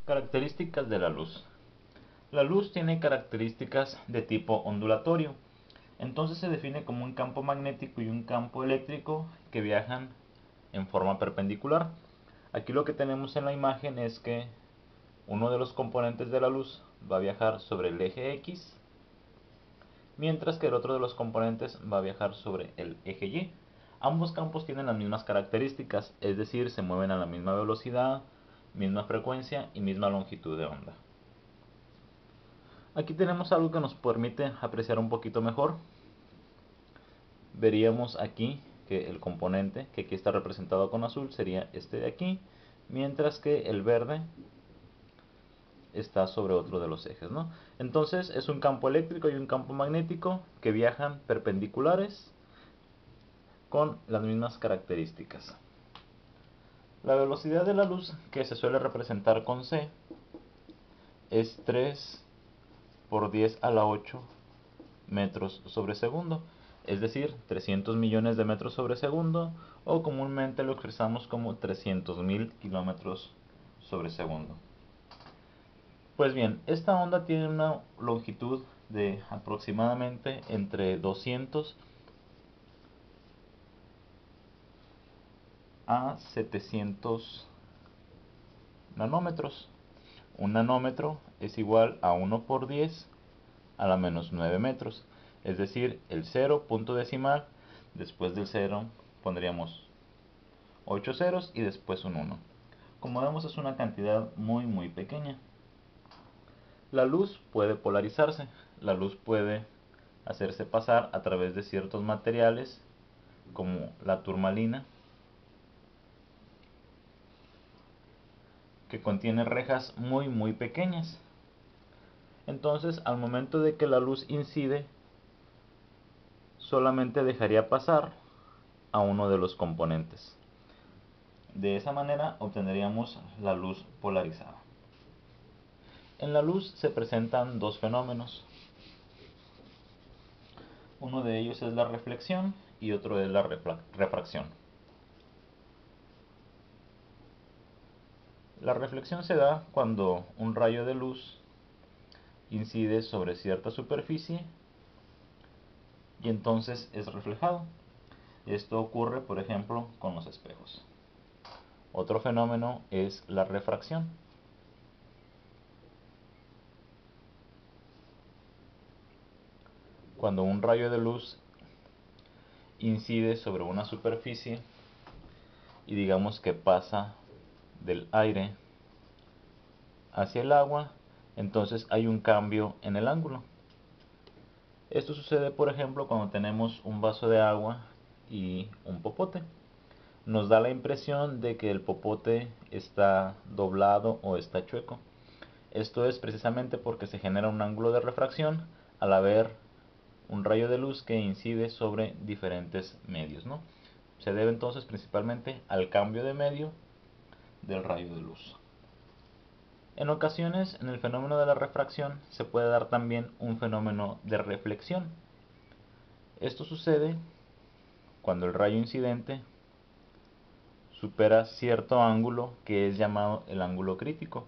Características de la luz. La luz tiene características de tipo ondulatorio. Entonces se define como un campo magnético y un campo eléctrico que viajan en forma perpendicular. Aquí lo que tenemos en la imagen es que uno de los componentes de la luz va a viajar sobre el eje X, mientras que el otro de los componentes va a viajar sobre el eje Y. Ambos campos tienen las mismas características, es decir, se mueven a la misma velocidad, misma frecuencia y misma longitud de onda. Aquí tenemos algo que nos permite apreciar un poquito mejor. Veríamos aquí que el componente, que aquí está representado con azul, sería este de aquí, mientras que el verde está sobre otro de los ejes, ¿no? Entonces es un campo eléctrico y un campo magnético que viajan perpendiculares con las mismas características. La velocidad de la luz, que se suele representar con c, es 3 por 10 a la 8 metros sobre segundo, es decir, 300 millones de metros sobre segundo, o comúnmente lo expresamos como 300.000 kilómetros sobre segundo. Pues bien, esta onda tiene una longitud de aproximadamente entre 200 a 700 nanómetros. Un nanómetro es igual a 1 por 10 a la menos 9 metros. Es decir, el 0 punto decimal, después del 0 pondríamos 8 ceros y después un 1. Como vemos, es una cantidad muy pequeña. La luz puede polarizarse. La luz puede hacerse pasar a través de ciertos materiales como la turmalina, que contiene rejas muy pequeñas. Entonces, al momento de que la luz incide, solamente dejaría pasar a uno de los componentes. De esa manera obtendríamos la luz polarizada. En la luz se presentan dos fenómenos. Uno de ellos es la reflexión y otro es la refracción. La reflexión se da cuando un rayo de luz incide sobre cierta superficie y entonces es reflejado. Esto ocurre, por ejemplo, con los espejos. Otro fenómeno es la refracción. Cuando un rayo de luz incide sobre una superficie y digamos que pasa del aire hacia el agua, entonces hay un cambio en el ángulo. Esto sucede, por ejemplo, cuando tenemos un vaso de agua y un popote. Nos da la impresión de que el popote está doblado o está chueco. Esto es precisamente porque se genera un ángulo de refracción al haber un rayo de luz que incide sobre diferentes medios, ¿no? Se debe entonces principalmente al cambio de medio del rayo de luz. En ocasiones, en el fenómeno de la refracción se puede dar también un fenómeno de reflexión. Esto sucede cuando el rayo incidente supera cierto ángulo que es llamado el ángulo crítico.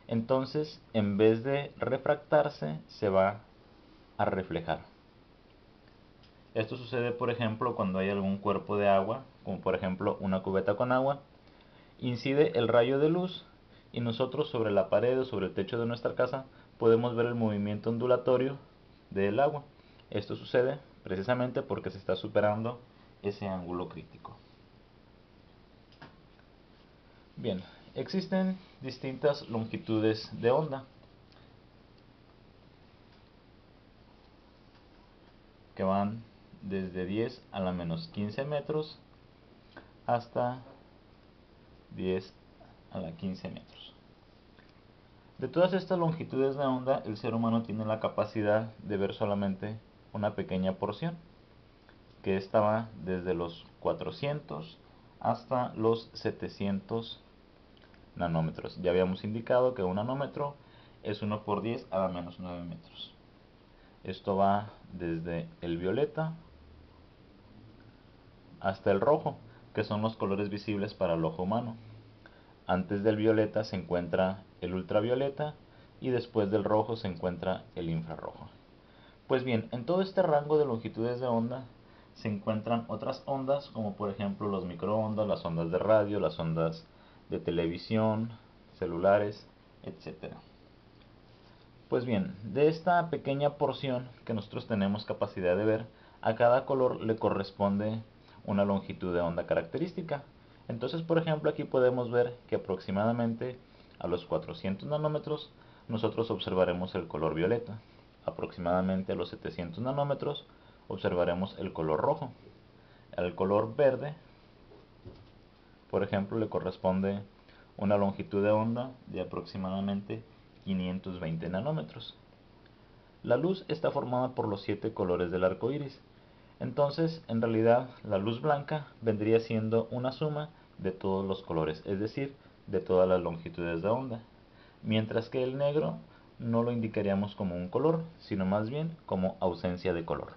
Entonces, en vez de refractarse, se va a reflejar. Esto sucede, por ejemplo, cuando hay algún cuerpo de agua, como por ejemplo una cubeta con agua, incide el rayo de luz y nosotros sobre la pared o sobre el techo de nuestra casa podemos ver el movimiento ondulatorio del agua. Esto sucede precisamente porque se está superando ese ángulo crítico. Bien, existen distintas longitudes de onda que van desde 10 a la menos 15 metros hasta 10 a la 15 metros. De todas estas longitudes de onda, el ser humano tiene la capacidad de ver solamente una pequeña porción, que esta va desde los 400 hasta los 700 nanómetros. Ya habíamos indicado que un nanómetro es 1 por 10 a la menos 9 metros. Esto va desde el violeta hasta el rojo, que son los colores visibles para el ojo humano. Antes del violeta se encuentra el ultravioleta y después del rojo se encuentra el infrarrojo. Pues bien, en todo este rango de longitudes de onda se encuentran otras ondas, como por ejemplo los microondas, las ondas de radio, las ondas de televisión, celulares, etc. Pues bien, de esta pequeña porción que nosotros tenemos capacidad de ver, a cada color le corresponde una longitud de onda característica. Entonces, por ejemplo, aquí podemos ver que aproximadamente a los 400 nanómetros nosotros observaremos el color violeta. Aproximadamente a los 700 nanómetros observaremos el color rojo. Al color verde, por ejemplo, le corresponde una longitud de onda de aproximadamente 520 nanómetros. La luz está formada por los 7 colores del arco iris. Entonces, en realidad, la luz blanca vendría siendo una suma de todos los colores, es decir, de todas las longitudes de onda. Mientras que el negro no lo indicaríamos como un color, sino más bien como ausencia de color.